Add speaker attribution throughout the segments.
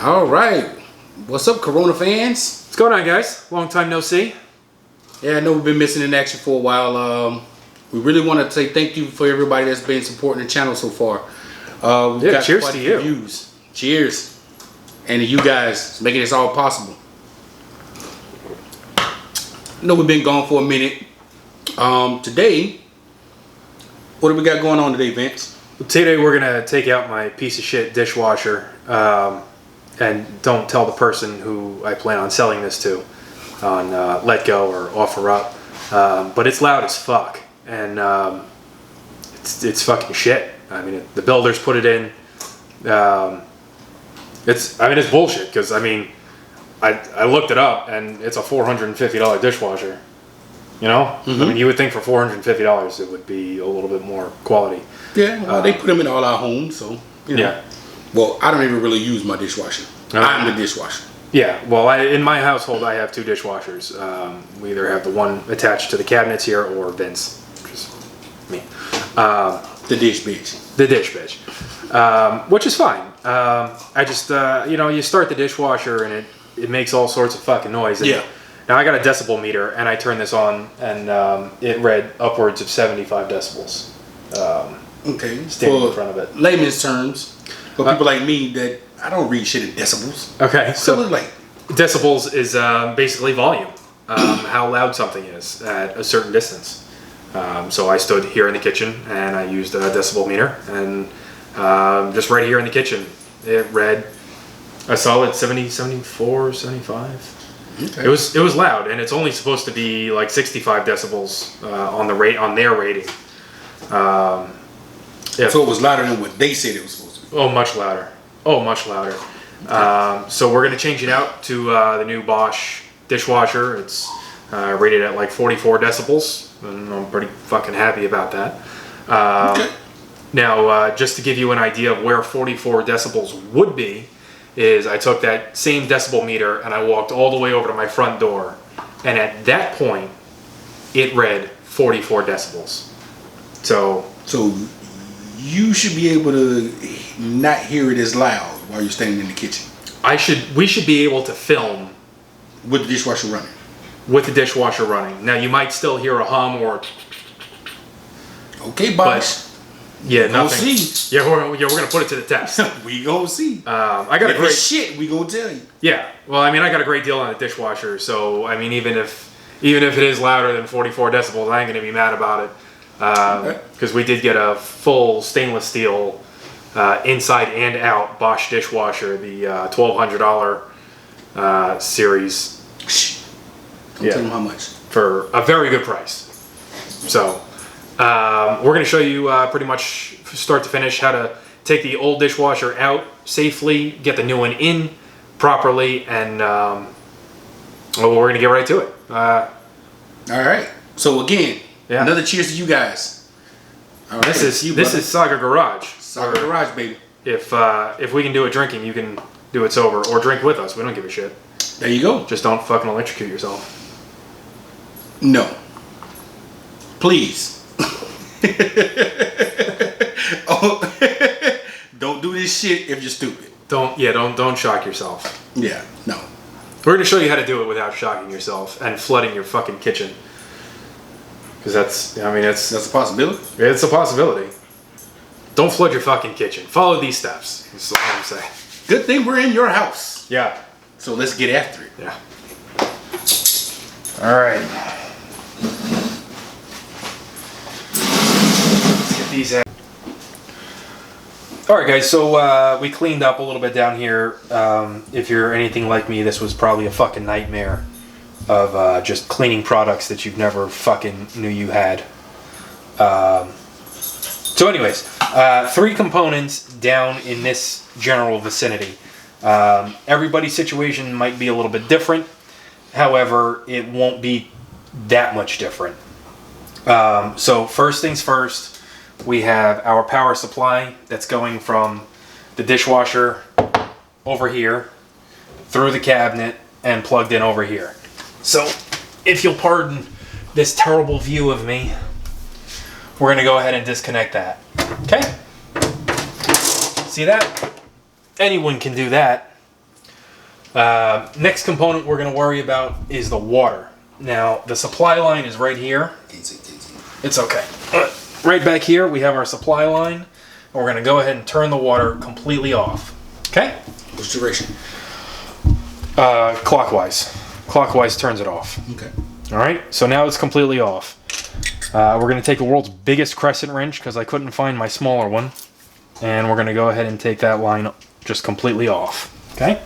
Speaker 1: All right. What's up, Corona fans?
Speaker 2: What's going on, guys? Long time no see.
Speaker 1: Yeah, I know we've been missing in action for a while. We really want to say thank you for everybody that's been supporting the channel so far. We've got
Speaker 2: cheers
Speaker 1: quite
Speaker 2: to
Speaker 1: a few
Speaker 2: you.
Speaker 1: views. Cheers. And to you guys making this all possible. I know we've been gone for a minute. Today, what do we got going on today, Vince?
Speaker 2: Today we're gonna take out my piece of shit dishwasher, and don't tell the person who I plan on selling this to on Let Go or Offer Up. But it's loud as fuck, and it's fucking shit. I mean, the builders put it in. It's bullshit because I looked it up and it's a $450 dishwasher. You know,
Speaker 1: Mm-hmm.
Speaker 2: I mean, you would think for $450 it would be a little bit more quality.
Speaker 1: Yeah, well, they put them in all our homes, so you know.
Speaker 2: Yeah.
Speaker 1: Well, I don't even really use my dishwasher. I'm the dishwasher.
Speaker 2: Yeah, well, in my household, I have two dishwashers. We either have the one attached to the cabinets here or Vince, which is me.
Speaker 1: The dish bitch.
Speaker 2: The dish bitch, which is fine. I just, you start the dishwasher and it makes all sorts of fucking noise. And
Speaker 1: Yeah.
Speaker 2: Now I got a decibel meter and I turned this on and it read upwards of 75 decibels.
Speaker 1: Okay.
Speaker 2: Standing
Speaker 1: For
Speaker 2: in front of it.
Speaker 1: layman's terms, for people like me that I don't read shit in decibels.
Speaker 2: Okay,
Speaker 1: So
Speaker 2: so
Speaker 1: like
Speaker 2: decibels is basically volume, how loud something is at a certain distance. So I stood here in the kitchen and I used a decibel meter, and just right here in the kitchen, it read a solid 70, 74, 75.
Speaker 1: okay.
Speaker 2: It was loud, and it's only supposed to be like 65 decibels on their rating. Yeah.
Speaker 1: So it was louder than what they said it was supposed to be.
Speaker 2: Oh, much louder. Oh, much louder. So we're going to change it out to the new Bosch Dishwasher. It's rated at like 44 decibels, and I'm pretty fucking happy about that.
Speaker 1: Okay.
Speaker 2: Now, just to give you an idea of where 44 decibels would be, is I took that same decibel meter and I walked all the way over to my front door, and at that point, it read 44 decibels. So
Speaker 1: you should be able to not hear it as loud while you're standing in the kitchen
Speaker 2: we should be able to film
Speaker 1: with the dishwasher running.
Speaker 2: with the dishwasher running. Now, you might still hear a hum or...
Speaker 1: Okay, Bosch.
Speaker 2: Yeah,
Speaker 1: We'll
Speaker 2: nothing.
Speaker 1: see.
Speaker 2: Yeah, we're gonna put it to the test.
Speaker 1: We gonna see.
Speaker 2: I got a
Speaker 1: If
Speaker 2: great
Speaker 1: it's shit, we gonna tell you.
Speaker 2: Yeah. Well, I got a great deal on a dishwasher, so I mean, even if it is louder than 44 decibels, I ain't gonna be mad about it, because we did get a full stainless steel inside and out Bosch dishwasher, the $1,200 series.
Speaker 1: Shh. Don't
Speaker 2: Yeah.
Speaker 1: tell them how much.
Speaker 2: For a very good price. So we're going to show you pretty much start to finish how to take the old dishwasher out safely, get the new one in properly, and we're going to get right to it.
Speaker 1: All right. So again,
Speaker 2: Yeah.
Speaker 1: another cheers to you guys. All right.
Speaker 2: This is
Speaker 1: you,
Speaker 2: this
Speaker 1: brother.
Speaker 2: is Saga Garage.
Speaker 1: Soccer Garage, baby.
Speaker 2: If we can do it drinking, you can do it sober or drink with us. We don't give a shit.
Speaker 1: There you go.
Speaker 2: Just don't fucking electrocute yourself.
Speaker 1: No. Please. Oh, don't do this shit if you're stupid.
Speaker 2: Don't shock yourself.
Speaker 1: Yeah. No.
Speaker 2: We're going to show you how to do it without shocking yourself and flooding your fucking kitchen. Because that's
Speaker 1: That's a possibility.
Speaker 2: it's a possibility. Don't flood your fucking kitchen. Follow these steps. That's all I'm saying.
Speaker 1: Good thing we're in your house.
Speaker 2: Yeah.
Speaker 1: So let's get after it.
Speaker 2: Yeah. All right. Let's get these out. All right, guys. So we cleaned up a little bit down here. If you're anything like me, this was probably a fucking nightmare of just cleaning products that you've never fucking knew you had. So anyways, 3 components down in this general vicinity. Everybody's situation might be a little bit different. However, it won't be that much different. So first things first, we have our power supply that's going from the dishwasher over here through the cabinet and plugged in over here. So if you'll pardon this terrible view of me, we're going to go ahead and disconnect that. Okay? See that? Anyone can do that. Next component we're going to worry about is the water. Now, the supply line is right here.
Speaker 1: Easy.
Speaker 2: It's okay. Right back here, we have our supply line. And we're going to go ahead and turn the water completely off. Okay?
Speaker 1: Which direction?
Speaker 2: Clockwise. Clockwise turns it off.
Speaker 1: Okay.
Speaker 2: All right? So now it's completely off. We're going to take the world's biggest crescent wrench because I couldn't find my smaller one. And we're going to go ahead and take that line just completely off. Okay?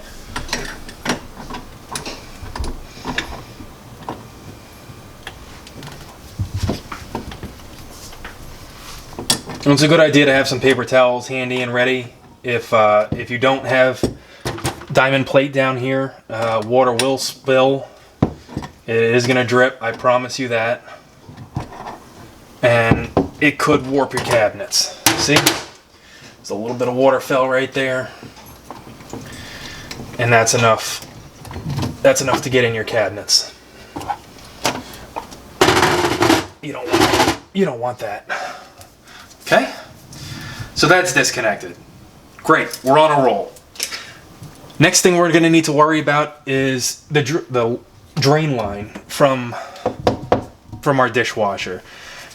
Speaker 2: And it's a good idea to have some paper towels handy and ready. If you don't have diamond plate down here, water will spill. It is going to drip, I promise you that. And it could warp your cabinets. See? There's a little bit of water fell right there. And that's enough. That's enough to get in your cabinets. You don't want that. Okay? So that's disconnected. Great, we're on a roll. Next thing we're going to need to worry about is the drain line from our dishwasher.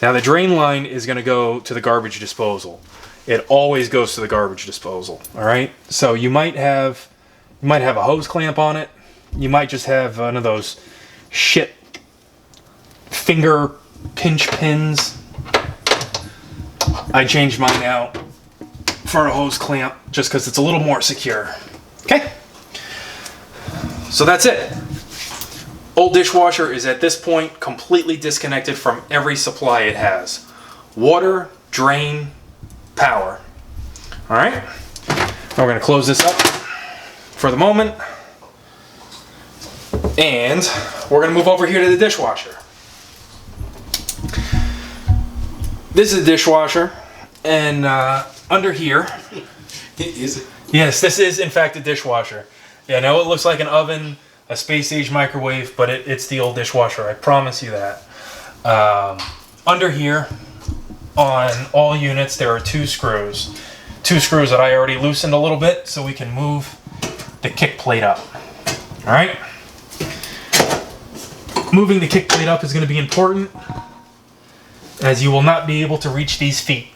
Speaker 2: Now the drain line is going to go to the garbage disposal. It always goes to the garbage disposal. All right. So you might have a hose clamp on it. You might just have one of those shit finger pinch pins. I changed mine out for a hose clamp just because it's a little more secure. Okay. So that's it. Old dishwasher is at this point completely disconnected from every supply it has. Water, drain, power. All right. Now we're going to close this up for the moment. And we're going to move over here to the dishwasher. This is a dishwasher. And under here...
Speaker 1: Is it?
Speaker 2: Yes, this is in fact a dishwasher. Yeah, I know it looks like an oven, a space-age microwave, but it's the old dishwasher. I promise you that. Under here, on all units, there are two screws. Two screws that I already loosened a little bit so we can move the kick plate up. All right? Moving the kick plate up is going to be important, as you will not be able to reach these feet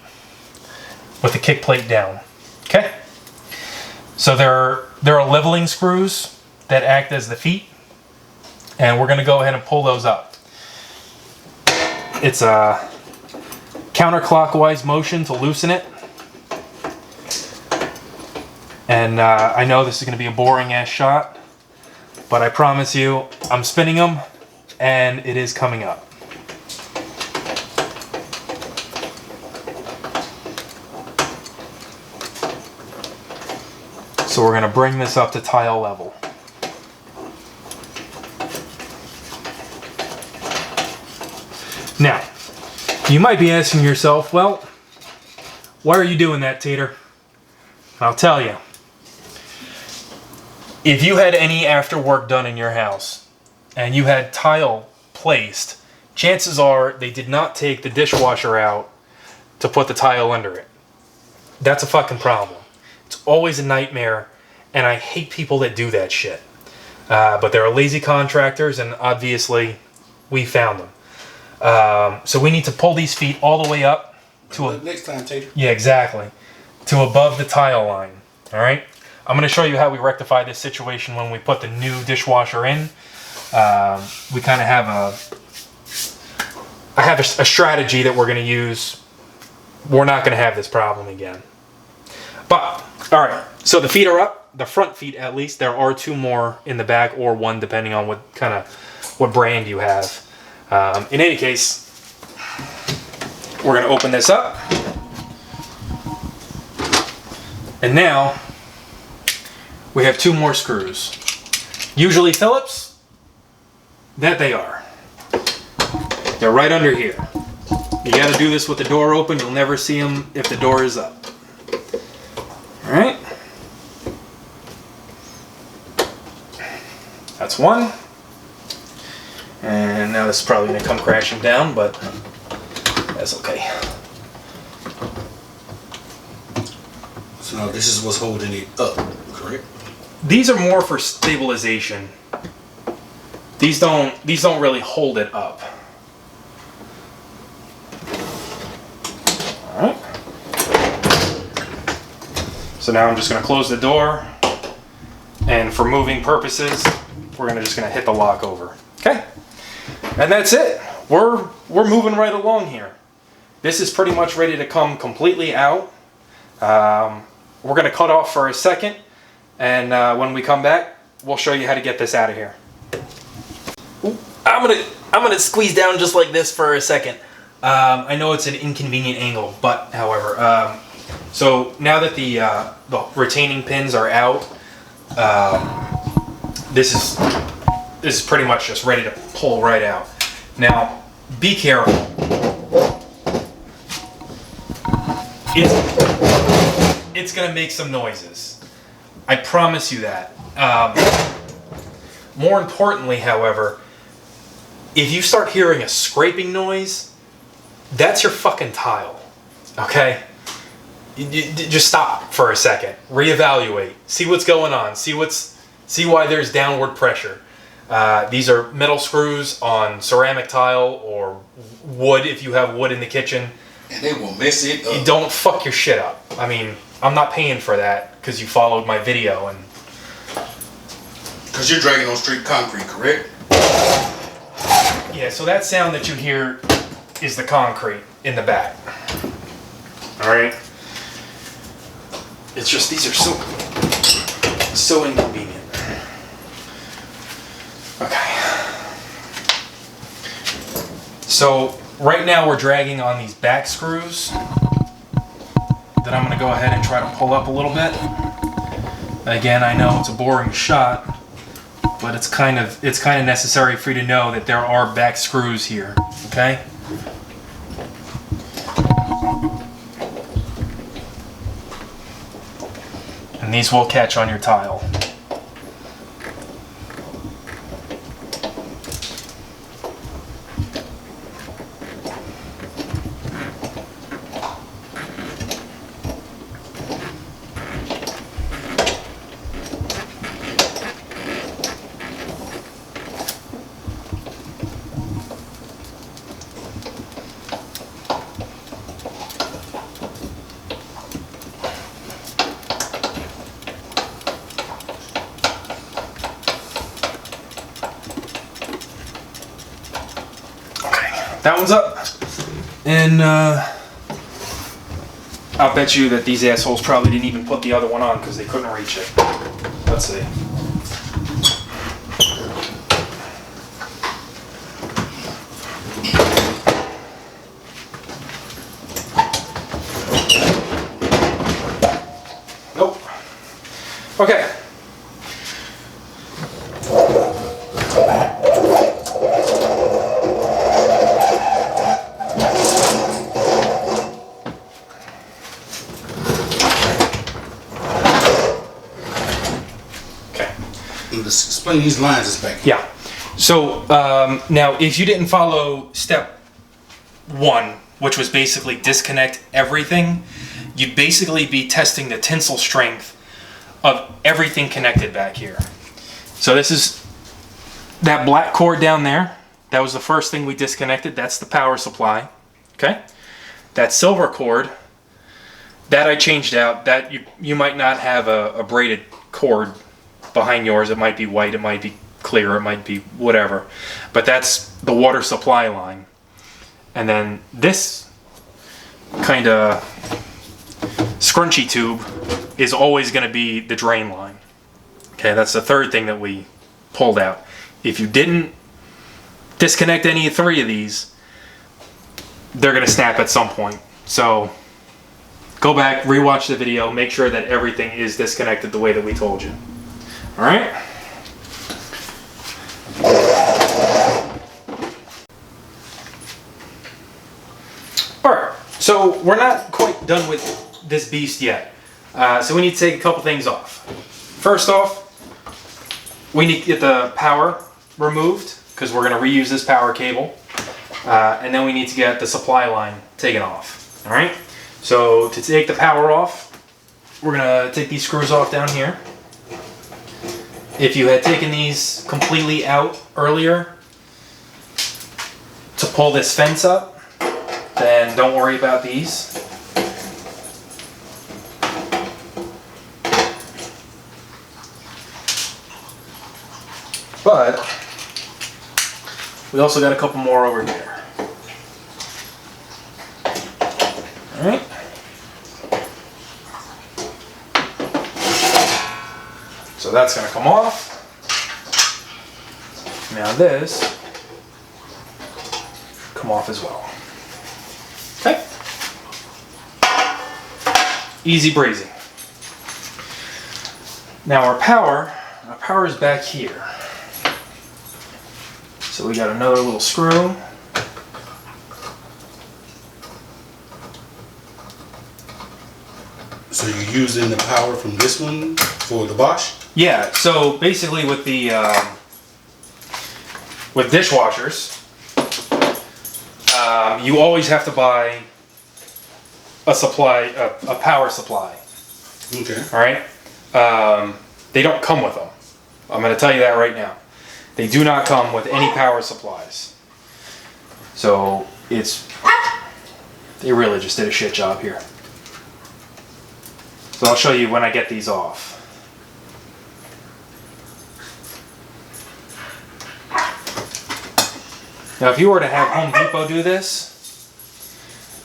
Speaker 2: with the kick plate down. Okay? So there are leveling screws that act as the feet, and we're going to go ahead and pull those up. It's a counterclockwise motion to loosen it. And I know this is going to be a boring ass shot, but I promise you I'm spinning them and it is coming up. So we're going to bring this up to tile level. Now, you might be asking yourself, well, why are you doing that, Tater? I'll tell you. If you had any after work done in your house and you had tile placed, chances are they did not take the dishwasher out to put the tile under it. That's a fucking problem. It's always a nightmare, and I hate people that do that shit. But there are lazy contractors, and obviously we found them. So we need to pull these feet all the way up to
Speaker 1: next time, Tater.
Speaker 2: Yeah, exactly. To above the tile line. All right. I'm going to show you how we rectify this situation when we put the new dishwasher in. We kind of have a strategy that we're going to use. We're not going to have this problem again. But all right. So the feet are up. The front feet, at least. There are two more in the back, or one, depending on what brand you have. In any case, we're going to open this up. And now we have two more screws. Usually Phillips. That they are. They're right under here. You got to do this with the door open. You'll never see them if the door is up. All right. That's one. And now this is probably going to come crashing down, but that's okay.
Speaker 1: So now this is what's holding it up, correct?
Speaker 2: These are more for stabilization. These don't really hold it up. All right. So now I'm just going to close the door, and for moving purposes, we're just going to hit the lock over. Okay. And that's it. We're moving right along here. This is pretty much ready to come completely out. We're going to cut off for a second, and when we come back, we'll show you how to get this out of here.
Speaker 3: I'm gonna squeeze down just like this for a second.
Speaker 2: I know it's an inconvenient angle, but however, so now that the retaining pins are out, this is pretty much just ready to pull right out. Now, be careful. It's gonna make some noises. I promise you that. More importantly, however, if you start hearing a scraping noise, that's your fucking tile, okay? Just stop for a second, reevaluate, see what's going on, see why there's downward pressure. These are metal screws on ceramic tile or wood if you have wood in the kitchen.
Speaker 1: And they will mess it up.
Speaker 2: You don't fuck your shit up. I mean, I'm not paying for that because you followed my video and...
Speaker 1: Because you're dragging on straight concrete, correct?
Speaker 2: Yeah, so that sound that you hear is the concrete in the back. Alright? It's just, these are so inconvenient. Okay. So, right now we're dragging on these back screws that I'm going to go ahead and try to pull up a little bit. Again, I know it's a boring shot, but it's kind of necessary for you to know that there are back screws here, okay? And these will catch on your tile. That one's up, and I'll bet you that these assholes probably didn't even put the other one on because they couldn't reach it. Let's see. Nope. Okay.
Speaker 1: Explain these lines is back here.
Speaker 2: Yeah. So now, if you didn't follow step 1, which was basically disconnect everything, you'd basically be testing the tensile strength of everything connected back here. So this is that black cord down there. That was the first thing we disconnected. That's the power supply. Okay. That silver cord, that I changed out. That you might not have a braided cord behind yours. It might be white, it might be clear, it might be whatever, but that's the water supply line. And then this kind of scrunchy tube is always going to be the drain line. Okay, that's the third thing that we pulled out. If you didn't disconnect any 3 of these, they're going to snap at some point. So go back, rewatch the video, make sure that everything is disconnected the way that we told you. All right. All right. So we're not quite done with this beast yet. So we need to take a couple things off. First off, we need to get the power removed because we're going to reuse this power cable. And then we need to get the supply line taken off. All right. So to take the power off, we're going to take these screws off down here. if you had taken these completely out earlier to pull this fence up, then don't worry about these. But we also got a couple more over here. All right. So that's going to come off. Now this come off as well. Okay. Easy breezy. Now our power is back here. So we got another little screw.
Speaker 1: So you're using the power from this one for the Bosch?
Speaker 2: Yeah, so basically with the with dishwashers, you always have to buy a supply, a power supply.
Speaker 1: Okay.
Speaker 2: All right. They don't come with them. I'm going to tell you that right now. They do not come with any power supplies. So they really just did a shit job here. So I'll show you when I get these off. Now, if you were to have Home Depot do this,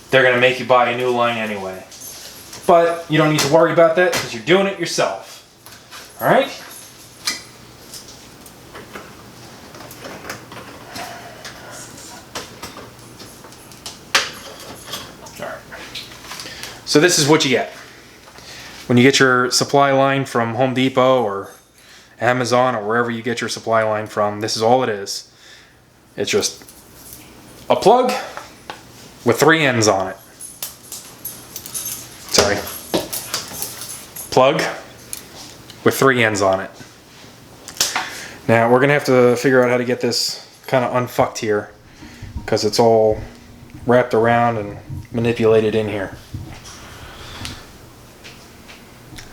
Speaker 2: they're going to make you buy a new line anyway. But you don't need to worry about that because you're doing it yourself. All right? All right. So this is what you get. When you get your supply line from Home Depot or Amazon or wherever you get your supply line from, this is all it is. It's just a plug with 3 ends on it. Sorry. Plug with 3 ends on it. Now we're gonna have to figure out how to get this kind of unfucked here because it's all wrapped around and manipulated in here.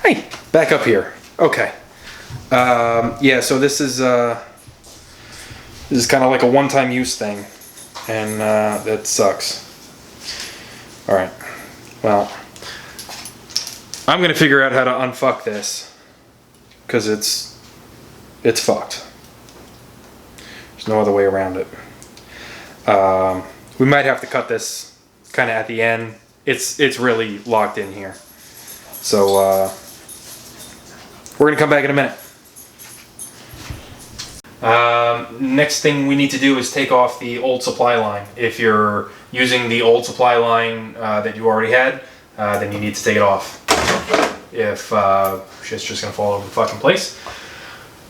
Speaker 2: Hey, back up here. Okay. Yeah, so this is kind of like a one-time use thing, and that sucks. All right. Well, I'm gonna figure out how to unfuck this because it's fucked. There's no other way around it. We might have to cut this kind of at the end. It's really locked in here. So we're gonna come back in a minute. Next thing we need to do is take off the old supply line. If you're using the old supply line that you already had, then you need to take it off. If shit's just gonna fall over the fucking place.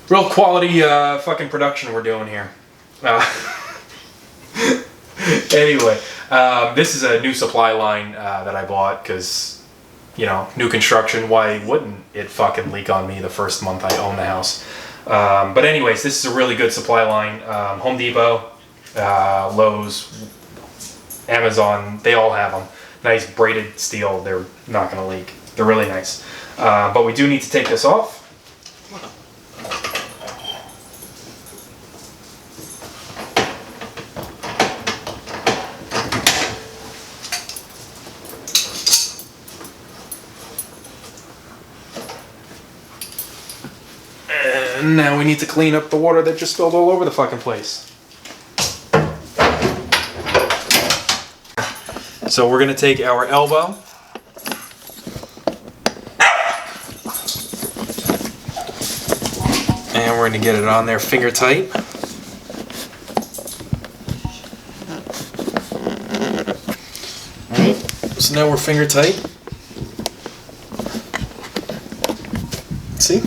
Speaker 2: Real quality fucking production we're doing here. Anyway, this is a new supply line that I bought because, you know, new construction, why wouldn't it fucking leak on me the first month I own the house? But anyways, this is a really good supply line. Home Depot, Lowe's, Amazon, they all have them. Nice braided steel, they're not gonna leak. They're really nice. But we do need to take this off. And now we need to clean up the water that just spilled all over the fucking place. So we're gonna take our elbow. And we're gonna get it on there finger tight. Alright, so now we're finger tight. See?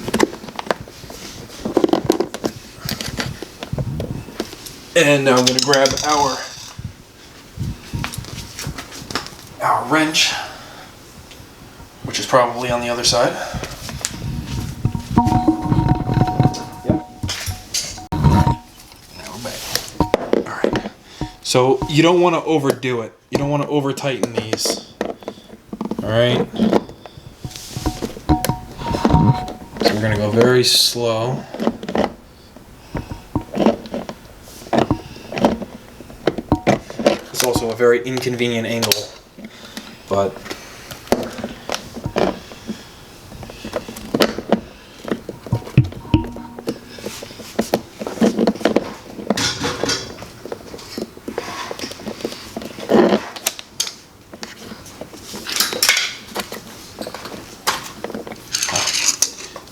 Speaker 2: And now I'm going to grab our wrench, which is probably on the other side. Yep. Now we're back. Alright. So you don't want to overdo it. You don't want to over tighten these. Alright. So we're going to go very slow. It's also a very inconvenient angle, but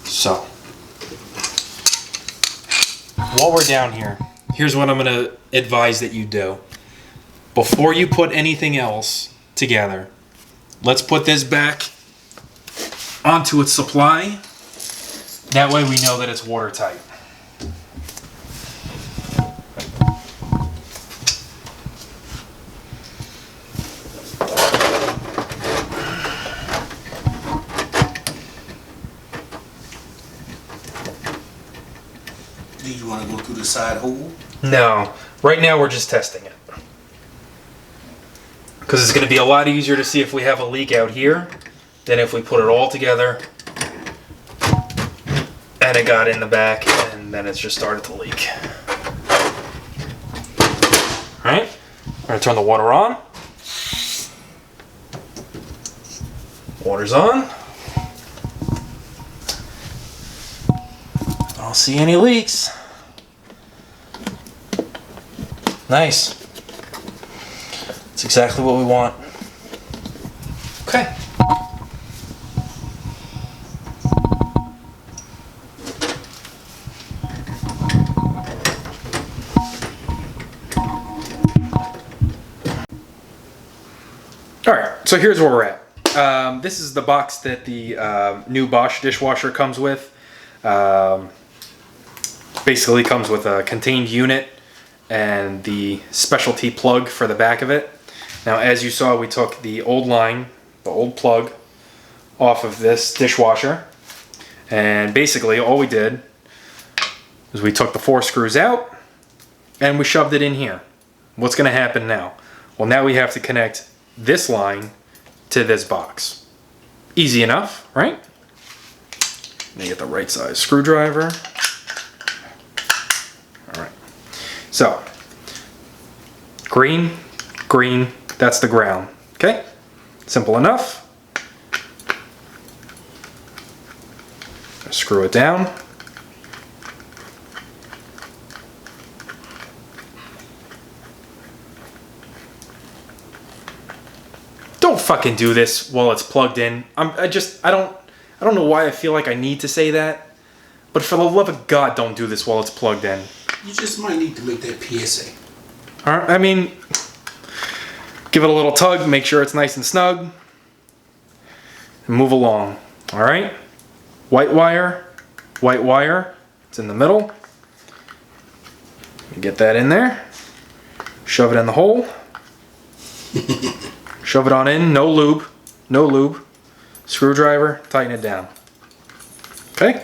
Speaker 2: so while we're down here, here's what I'm going to advise that you do. Before you put anything else together, let's put this back onto its supply. That way we know that it's watertight.
Speaker 1: Do you want to go through the side hole?
Speaker 2: No, right now we're just testing it. Because it's going to be a lot easier to see if we have a leak out here than if we put it all together and it got in the back and then it's just started to leak. Alright, we're going to turn the water on. Water's on. I don't see any leaks. Nice. That's exactly what we want. Okay. All right, so here's where we're at. This is the box that the new Bosch dishwasher comes with. Basically comes with a contained unit and the specialty plug for the back of it. Now, as you saw, we took the old line, the old plug, off of this dishwasher. And basically all we did is we took the 4 screws out and we shoved it in here. What's gonna happen now? Well, now we have to connect this line to this box. Easy enough, right? Let me get the right size screwdriver. All right. So, green, green, that's the ground. Okay? Simple enough. Screw it down. Don't fucking do this while it's plugged in. I don't know why I feel like I need to say that, but for the love of God, don't do this while it's plugged in.
Speaker 1: You just might need to make that PSA.
Speaker 2: All right, I mean, give it a little tug, make sure it's nice and snug, and move along. All right, white wire, it's in the middle. Get that in there, shove it in the hole, shove it on in, no lube, screwdriver, tighten it down. Okay?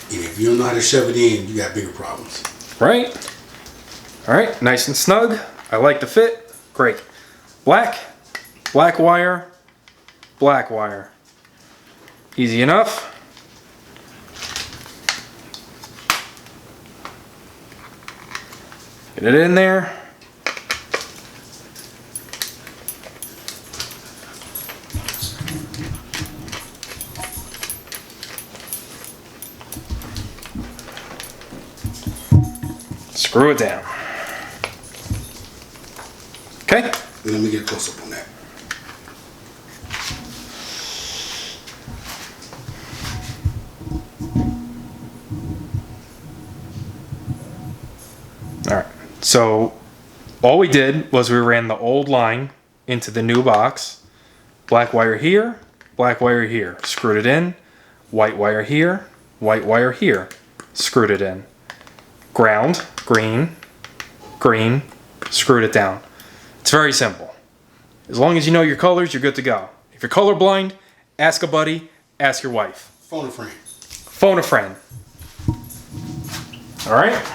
Speaker 1: And if you don't know how to shove it in, you got bigger problems.
Speaker 2: Right? All right, nice and snug. I like the fit. Great. Black wire, black wire. Easy enough. Get it in there. Screw it down. Okay?
Speaker 1: Let me get a close up on that.
Speaker 2: All right. So all we did was we ran the old line into the new box. Black wire here, screwed it in. White wire here, screwed it in. Ground, green, screwed it down. It's very simple. As long as you know your colors, you're good to go. If you're colorblind, ask a buddy, ask your wife.
Speaker 1: Phone a friend.
Speaker 2: Phone a friend. All right?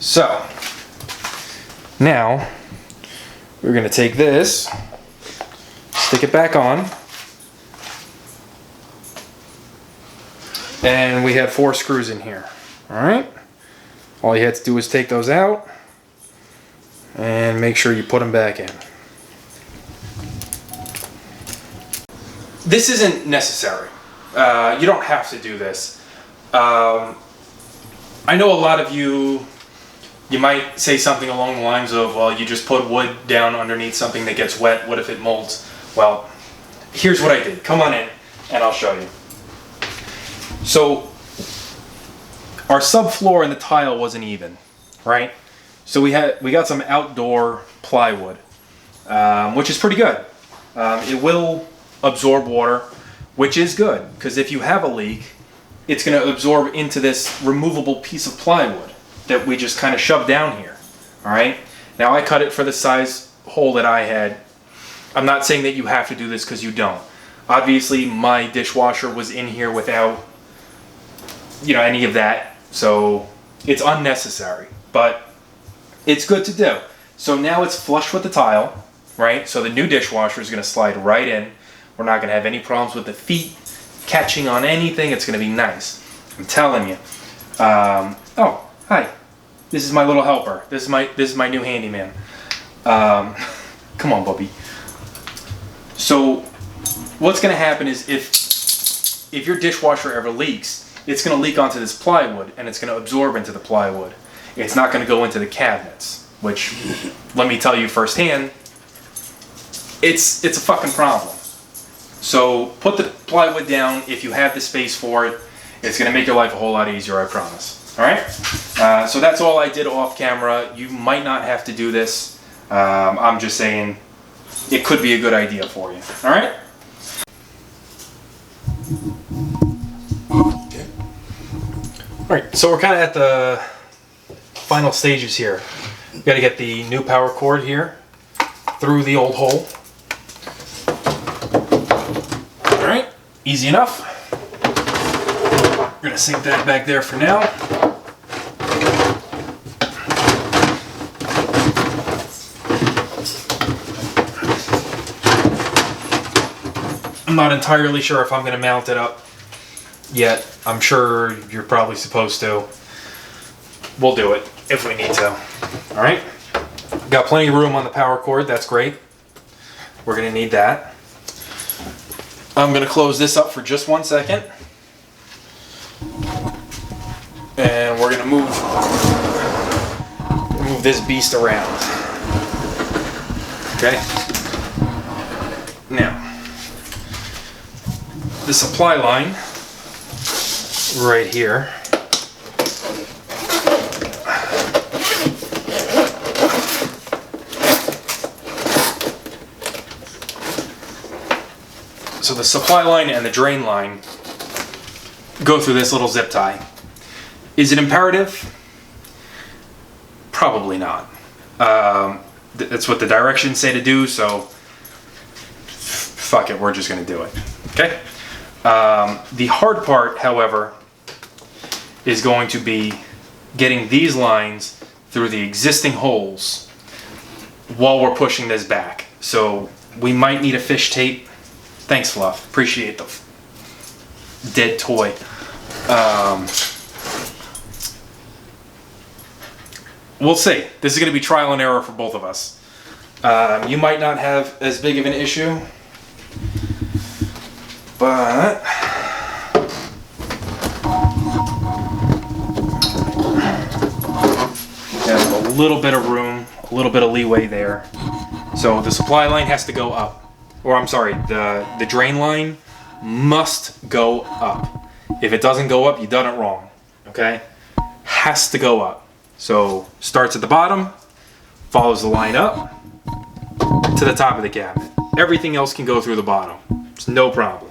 Speaker 2: So, now, we're gonna take this, stick it back on. And we had 4 screws in here. Alright? All you had to do was take those out and make sure you put them back in. This isn't necessary. You don't have to do this. I know a lot of you might say something along the lines of, well, you just put wood down underneath something that gets wet. What if it molds? Well, here's what I did. Come on in and I'll show you. So our subfloor and the tile wasn't even, right? So we got some outdoor plywood, which is pretty good. It will absorb water, which is good, because if you have a leak, it's going to absorb into this removable piece of plywood that we just kind of shoved down here. All right. Now I cut it for the size hole that I had. I'm not saying that you have to do this, because you don't. Obviously, my dishwasher was in here without, any of that, so it's unnecessary, but it's good to do. So now it's flush with the tile, right? So the new dishwasher is going to slide right in. We're not going to have any problems with the feet catching on anything. It's going to be nice. I'm telling you. Oh, hi. This is my little helper. This is my new handyman. Come on, Bubby. So what's going to happen is if your dishwasher ever leaks, it's going to leak onto this plywood and it's going to absorb into the plywood. It's not going to go into the cabinets, which, let me tell you firsthand, it's a fucking problem. So put the plywood down if you have the space for it. It's going to make your life a whole lot easier, I promise. All right? So that's all I did off camera. You might not have to do this. I'm just saying it could be a good idea for you. All right? Okay. All right, so we're kind of at the final stages here. We've got to get the new power cord here through the old hole. All right, easy enough. We're going to sink that back there for now. I'm not entirely sure if I'm going to mount it up yet. I'm sure you're probably supposed to. We'll do it if we need to. All right. Got plenty of room on the power cord. That's great. We're going to need that. I'm going to close this up for just 1 second. And we're going to move this beast around. Okay. Now, the supply line right here so the supply line and the drain line go through this little zip tie. Is it imperative? Probably not. That's what the directions say to do, so fuck it, we're just going to do it. Okay? The hard part, however, is going to be getting these lines through the existing holes while we're pushing this back. So we might need a fish tape. Thanks, Fluff. Appreciate the dead toy. We'll see. This is going to be trial and error for both of us. You might not have as big of an issue, but have a little bit of room, a little bit of leeway there. So the supply line has to go up. Or I'm sorry, the drain line must go up. If it doesn't go up, you've done it wrong. Okay? Has to go up. So starts at the bottom, follows the line up to the top of the cabinet. Everything else can go through the bottom. It's no problem.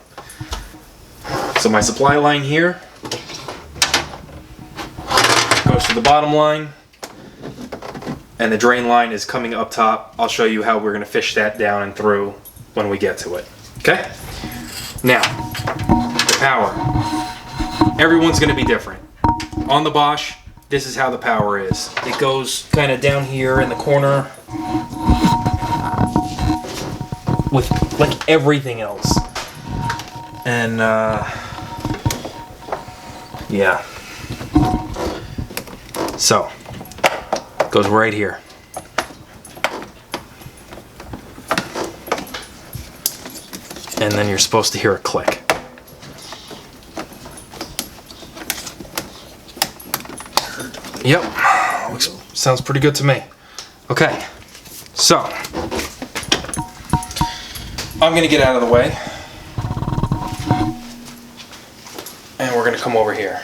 Speaker 2: So my supply line here goes to the bottom line, and the drain line is coming up top. I'll show you how we're going to fish that down and through when we get to it. Okay? Now, the power. Everyone's going to be different. On the Bosch, this is how the power is. It goes kind of down here in the corner with like everything else. And Yeah. So, it goes right here. And then you're supposed to hear a click. Yep, sounds pretty good to me. Okay, so I'm gonna get out of the way, and we're gonna come over here.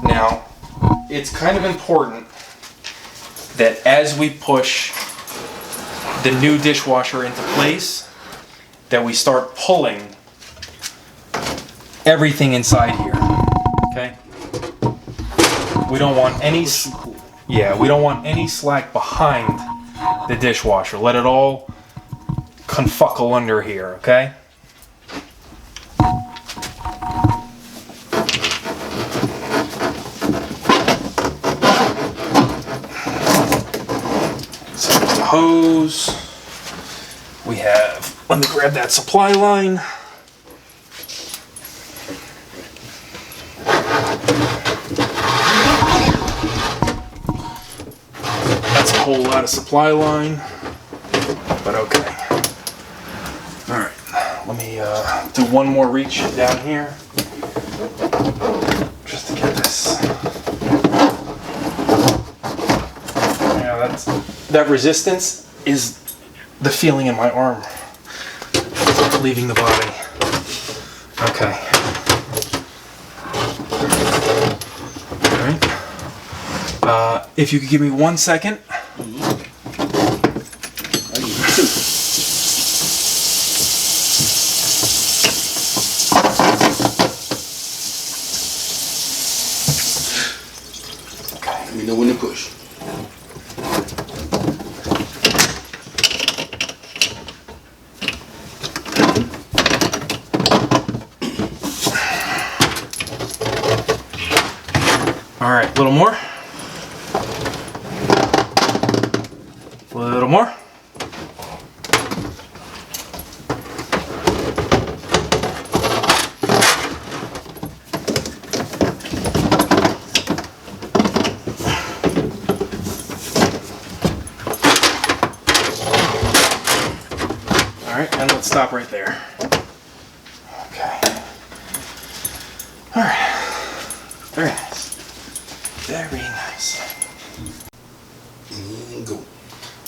Speaker 2: Now, it's kind of important that as we push the new dishwasher into place, that we start pulling everything inside here, okay? We don't want any, we don't want any slack behind the dishwasher. Let it all confuckle under here, okay? So there's the hose. We have, let me grab that supply line. That's a whole lot of supply line, but okay. All right, let me do one more reach down here, just to get this. Yeah, that resistance is the feeling in my arm leaving the body. Okay. All right. If you could give me 1 second.
Speaker 1: Okay. Let me know when to push.
Speaker 2: All right, a little more. A little more. All right, and let's stop right there. Okay. All right. Very nice. Very nice.
Speaker 1: And go.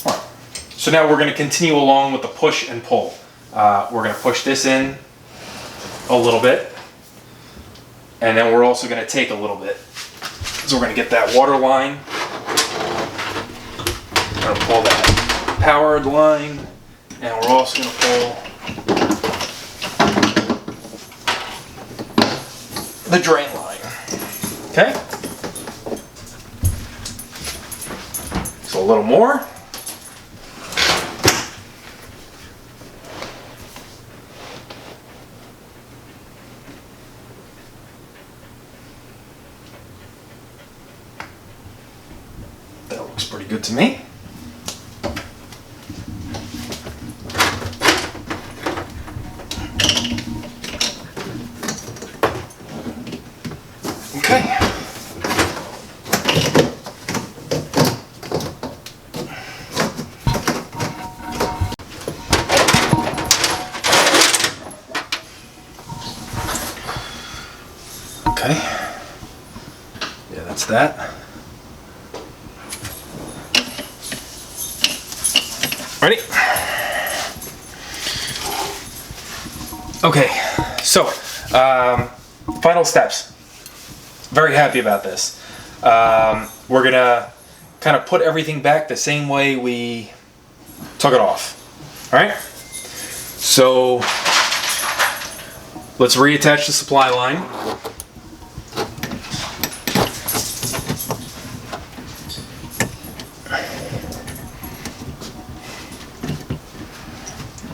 Speaker 2: All right. So now we're going to continue along with the push and pull. We're going to push this in a little bit, and then we're also going to take a little bit. So we're going to get that water line. We're going to pull that powered line, and we're also going to pull the drain line. Okay? So a little more. That looks pretty good to me. Okay. Okay. Yeah, that's that. Ready? Okay, so final steps. Very happy about this. We're gonna kind of put everything back the same way we took it off. All right. So let's reattach the supply line.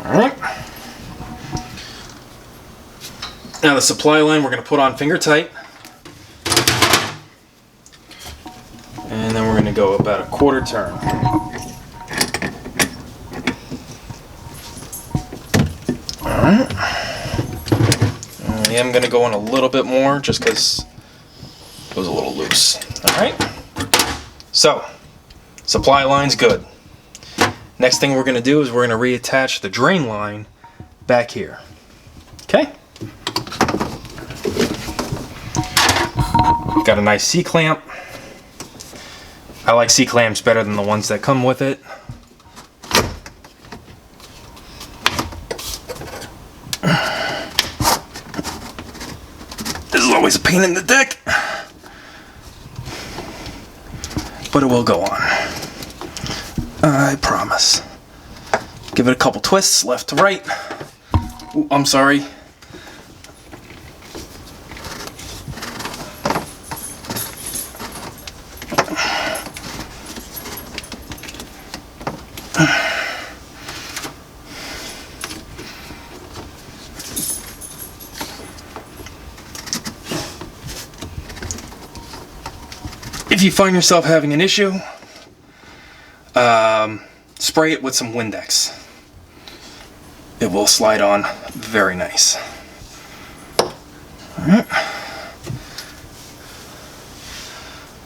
Speaker 2: Alright. Now the supply line we're going to put on finger tight. And then we're going to go about a quarter turn. Alright. am going to go in a little bit more just because it was a little loose. Alright, so supply line's good. Next thing we're going to do is we're going to reattach the drain line back here. Okay? Got a nice C-clamp. I like C-clamps better than the ones that come with it. This is always a pain in the dick, but it will go on. I promise. Give it a couple twists, left to right. Ooh, I'm sorry. If you find yourself having an issue, spray it with some Windex. It will slide on very nice. Alright.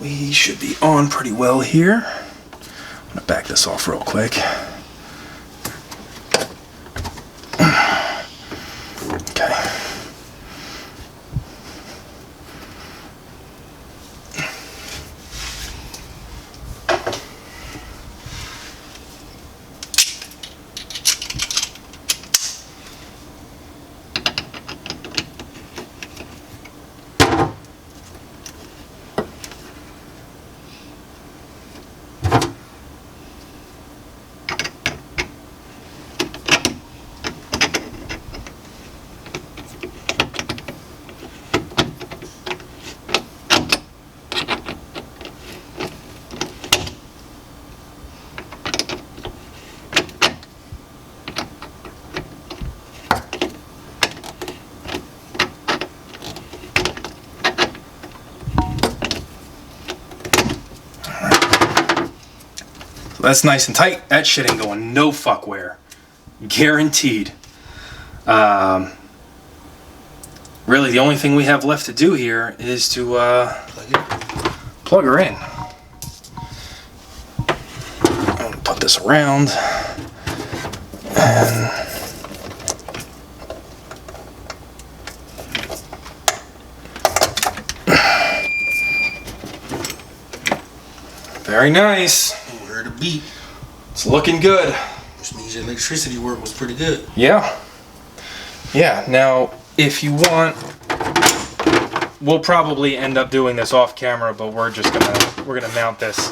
Speaker 2: We should be on pretty well here. I'm going to back this off real quick. Okay. That's nice and tight. That shit ain't going no fuckwhere. Guaranteed. Really, the only thing we have left to do here is to plug her in. I'm gonna put this around. And very nice.
Speaker 1: Where to be?
Speaker 2: It's looking good.
Speaker 1: Which means your electricity work was pretty good.
Speaker 2: Yeah. Yeah. Now, if you want, we'll probably end up doing this off camera, but we're gonna mount this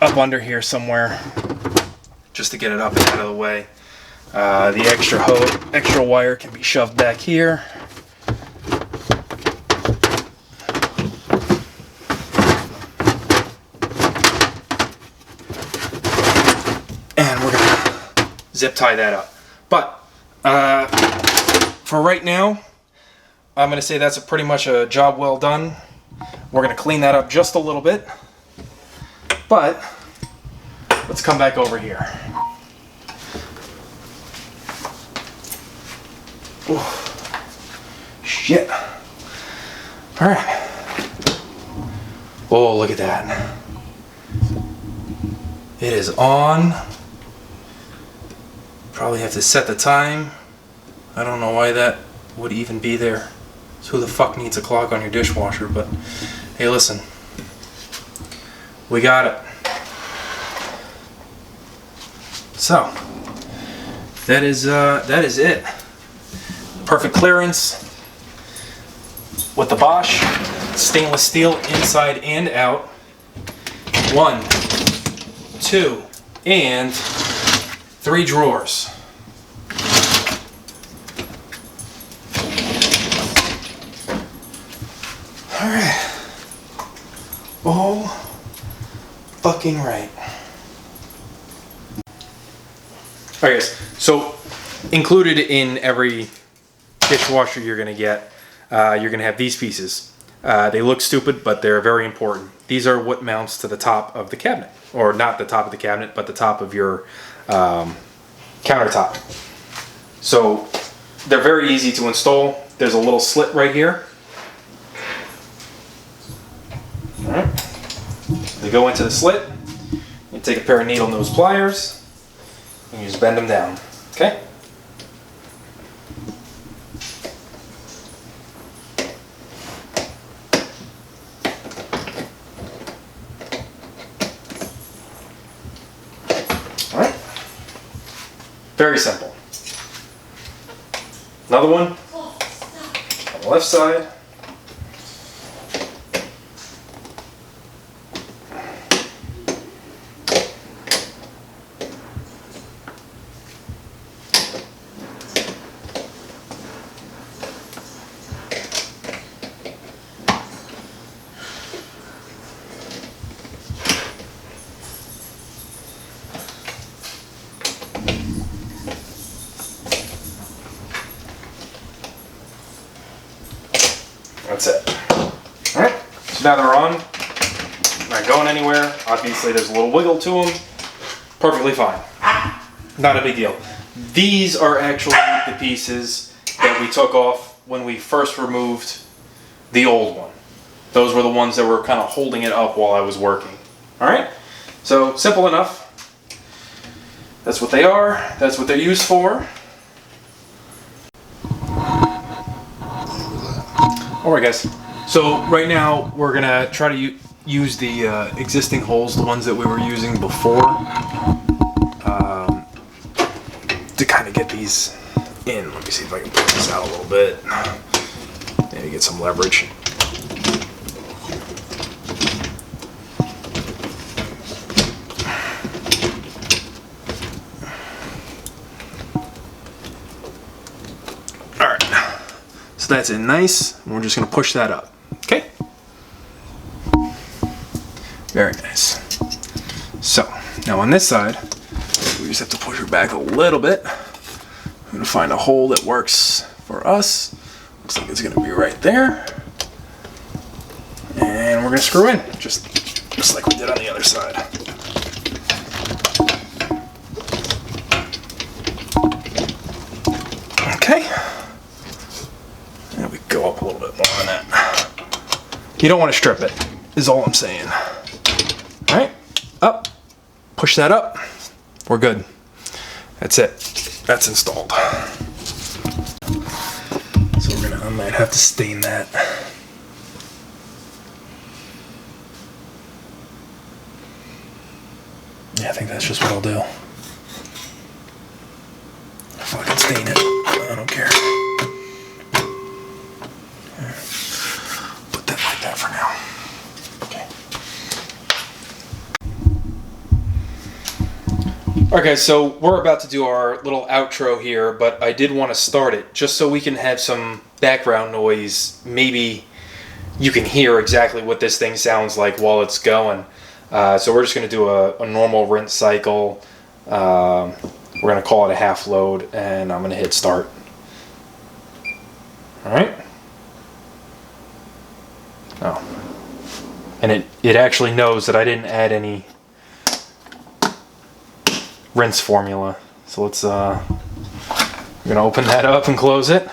Speaker 2: up under here somewhere, just to get it up and out of the way. The extra wire can be shoved back here. And we're gonna zip tie that up. But for right now, I'm gonna say that's pretty much a job well done. We're gonna clean that up just a little bit, but let's come back over here. Ooh. Shit. All right. Oh, look at that. It is on. Probably have to set the time. I don't know why that would even be there. So who the fuck needs a clock on your dishwasher? But hey, listen. We got it. So that is it. Perfect clearance with the Bosch stainless steel inside and out. 1, 2, and 3 drawers. All right. All fucking right. All right, guys. So included in every dishwasher you're gonna get, you're gonna have these pieces. They look stupid, but they're very important. These are what mounts to the top of the cabinet, or not the top of the cabinet, but the top of your countertop. So they're very easy to install. there's a little slit right here. All right. They go into the slit. You take a pair of needle nose pliers and you just bend them down. Okay. All right. Very simple. Another one on the left side. That's it. Alright, so now they're on. Not going anywhere. Obviously there's a little wiggle to them. Perfectly fine. Not a big deal. These are actually the pieces that we took off when we first removed the old one. Those were the ones that were kind of holding it up while I was working. Alright, so simple enough. That's what they are. That's what they're used for. Alright guys, so right now we're going to try to use the existing holes, the ones that we were using before, to kind of get these in. Let me see if I can pull this out a little bit. Maybe get some leverage. So that's it nice, and we're just going to push that up. Okay? Very nice. So, now on this side, we just have to push it back a little bit. I'm going to find a hole that works for us. Looks like it's going to be right there. And we're going to screw in, just like we did on the other side. Okay. And we go up a little bit more on that. You don't want to strip it, is all I'm saying. Alright, up. Push that up. We're good. That's it. That's installed. So I might have to stain that. Yeah, I think that's just what I'll do. Fucking stain it. I don't care. Put that like that for now. Okay. Okay, so we're about to do our little outro here, but I did want to start it just so we can have some background noise. Maybe you can hear exactly what this thing sounds like while it's going. So we're just going to do a normal rinse cycle. We're going to call it a half load, and I'm going to hit start. Alright. Oh. And it actually knows that I didn't add any rinse formula. So let's, we're going to open that up and close it.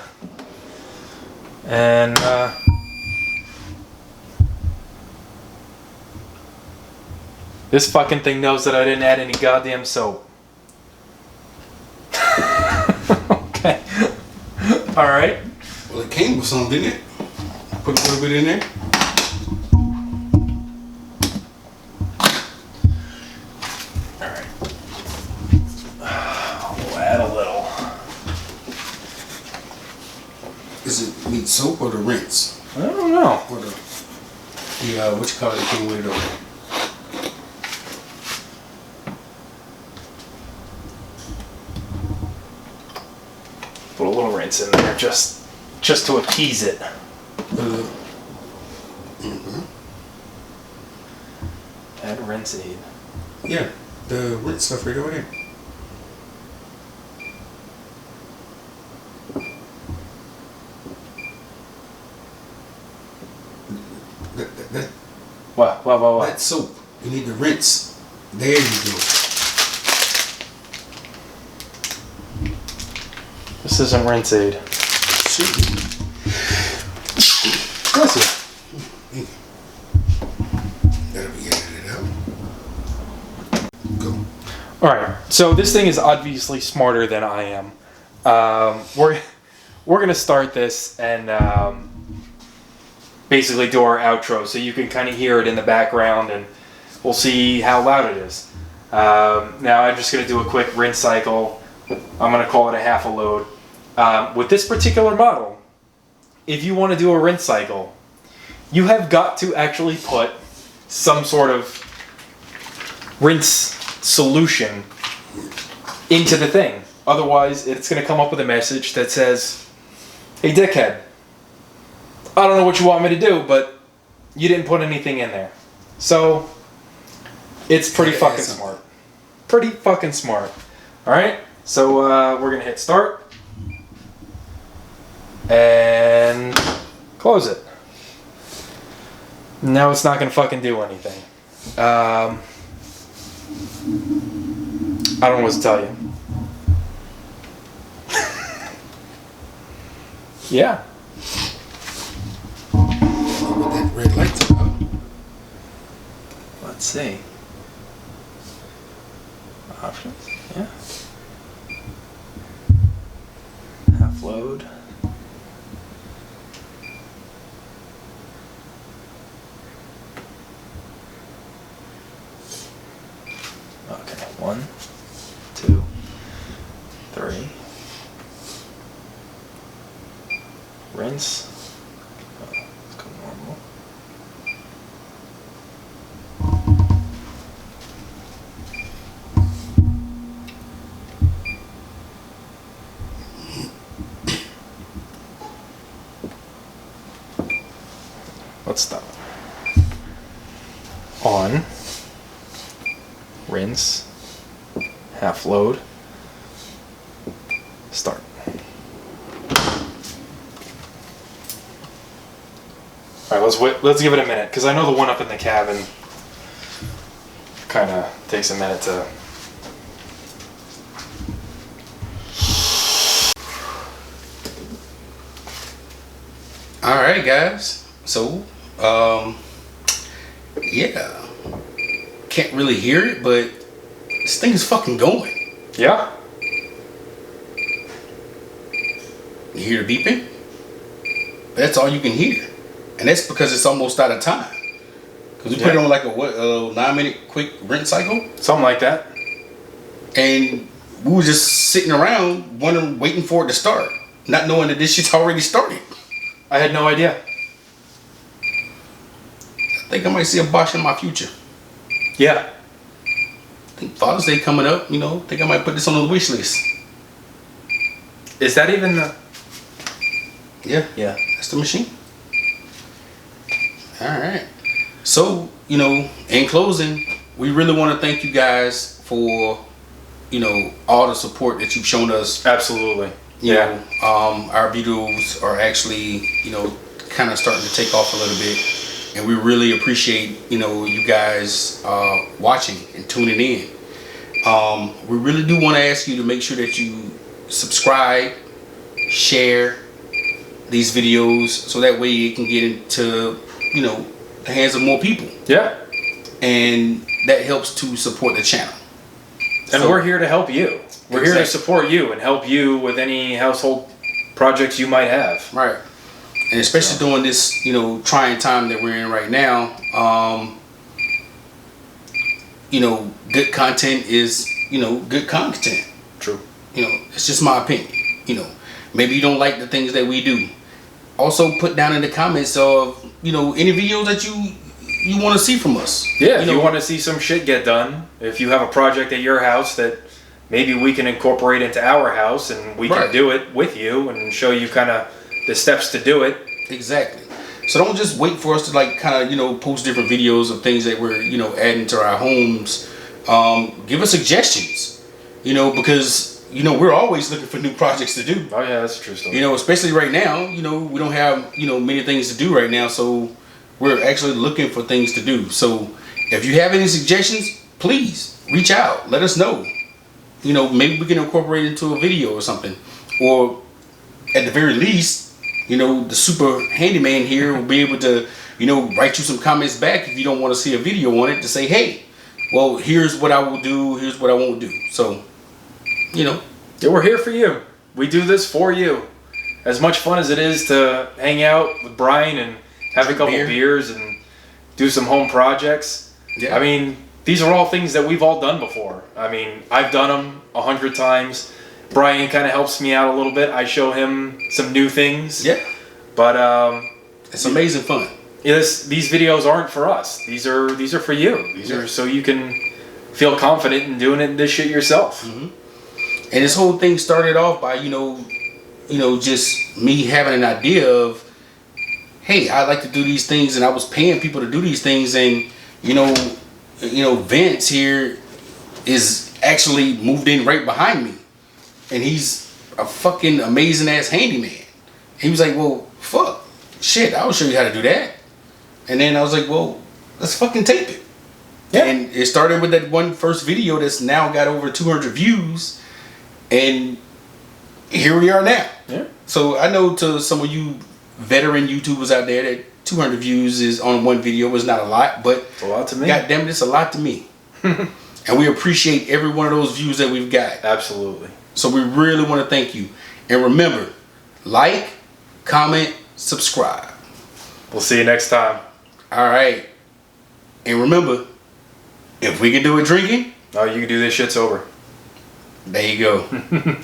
Speaker 2: And, this fucking thing knows that I didn't add any goddamn soap. Okay. Alright.
Speaker 1: Well, it came with some, didn't it? Put a little bit in there.
Speaker 2: Alright. We'll add a little.
Speaker 1: Is it need soap or the rinse?
Speaker 2: I don't know.
Speaker 1: Or the which color it came with it?
Speaker 2: Put a little rinse in there just to appease it. Add rinse aid.
Speaker 1: Yeah, the rinse stuff right over there.
Speaker 2: What?
Speaker 1: That soap. You need the rinse. There you go.
Speaker 2: This isn't rinse aid.
Speaker 1: Should be.
Speaker 2: bless you.
Speaker 1: That'll be edited out. Go.
Speaker 2: All right, so this thing is obviously smarter than I am. We're gonna start this and basically do our outro, so you can kind of hear it in the background, and we'll see how loud it is. Now I'm just gonna do a quick rinse cycle. I'm gonna call it a half a load. With this particular model, if you want to do a rinse cycle, you have got to actually put some sort of rinse solution into the thing. Otherwise, it's going to come up with a message that says, "Hey, dickhead, I don't know what you want me to do, but you didn't put anything in there." So, it's pretty fucking smart. Pretty fucking smart. Alright, so we're going to hit start. And close it. Now it's not going to fucking do anything. I don't know what to tell you. Yeah.
Speaker 1: What that red light's about.
Speaker 3: Let's see. Options. Yeah. Half load. Okay. 1, 2, 3. Rinse. Let's go normal. Let's stop. On. Rinse. Half load. Start. All right, let's wait. Let's give it a minute, because I know the one up in the cabin kind of takes a minute to.
Speaker 1: All right, guys. So, yeah, can't really hear it, but this thing is fucking going.
Speaker 2: Yeah.
Speaker 1: You hear the beeping? That's all you can hear. And that's because it's almost out of time. Because we put it on like a 9-minute quick rinse cycle.
Speaker 2: Something like that.
Speaker 1: And we were just sitting around wondering, waiting for it to start. Not knowing that this shit's already started.
Speaker 2: I had no idea.
Speaker 1: I think I might see a Bosch in my future.
Speaker 2: Yeah.
Speaker 1: I think Father's Day coming up, you know. I think I might put this on the wish list.
Speaker 2: Is that even the...
Speaker 1: Yeah.
Speaker 3: Yeah.
Speaker 1: That's the machine. Alright. So, you know, in closing, we really want to thank you guys for, you know, all the support that you've shown us.
Speaker 2: Absolutely.
Speaker 1: You know, our videos are actually, you know, kind of starting to take off a little bit. And we really appreciate, you know, you guys watching and tuning in. We really do want to ask you to make sure that you subscribe, share these videos, so that way it can get into, you know, the hands of more people.
Speaker 2: Yeah.
Speaker 1: And that helps to support the channel.
Speaker 2: And
Speaker 1: So-
Speaker 2: we're here to help you. We're here to support you and help you with any household projects you might have.
Speaker 1: Right. And especially during this, you know, trying time that we're in right now, you know, good content is, you know, good content.
Speaker 2: True.
Speaker 1: You know, it's just my opinion. You know, maybe you don't like the things that we do. Also put down in the comments of, you know, any videos that you want to see from us.
Speaker 2: Yeah, if
Speaker 1: know,
Speaker 2: you want to see some shit get done, if you have a project at your house that maybe we can incorporate into our house and we can do it with you and show you kind of the steps to do it.
Speaker 1: Exactly. So don't just wait for us to like kind of, you know, post different videos of things that we're, you know, adding to our homes. Give us suggestions, you know, because, you know, we're always looking for new projects to do.
Speaker 2: Oh yeah, that's a true story.
Speaker 1: You know, especially right now, you know, we don't have, you know, many things to do right now. So we're actually looking for things to do. So if you have any suggestions, please reach out. Let us know. You know, maybe we can incorporate it into a video or something. Or at the very least, the super handyman here will be able to, write you some comments back if you don't want to see a video on it to say, hey, well, here's what I will do, here's what I won't do. So,
Speaker 3: Yeah, we're here for you. We do this for you. As much fun as it is to hang out with Brian and have a couple beers and do some home projects.
Speaker 1: Yeah.
Speaker 3: I mean, these are all things that we've all done before. I mean, I've done them 100 times. Brian kind of helps me out a little bit. I show him some new things.
Speaker 1: Yeah.
Speaker 3: But
Speaker 1: it's amazing fun.
Speaker 3: These videos aren't for us. These are for you. These are so you can feel confident in doing this shit yourself.
Speaker 1: Mm-hmm. And this whole thing started off by just me having an idea of, hey, I like to do these things, and I was paying people to do these things, and Vince here is actually moved in right behind me, and he's a fucking amazing ass handyman. He was like, well, fuck, shit, I will show you how to do that. And then I was like, well, let's fucking tape it. Yeah. And it started with that one first video that's now got over 200 views, and here we are now.
Speaker 3: Yeah.
Speaker 1: So I know to some of you veteran YouTubers out there that 200 views is on one video is not a lot, but
Speaker 3: it's a lot to me.
Speaker 1: God damn it, it's a lot to me. And we appreciate every one of those views that we've got.
Speaker 3: Absolutely.
Speaker 1: So we really want to thank you. And remember, like, comment, subscribe.
Speaker 3: We'll see you next time.
Speaker 1: All right. And remember, if we can do it drinking,
Speaker 3: oh, you can do this shit sober.
Speaker 1: There you go.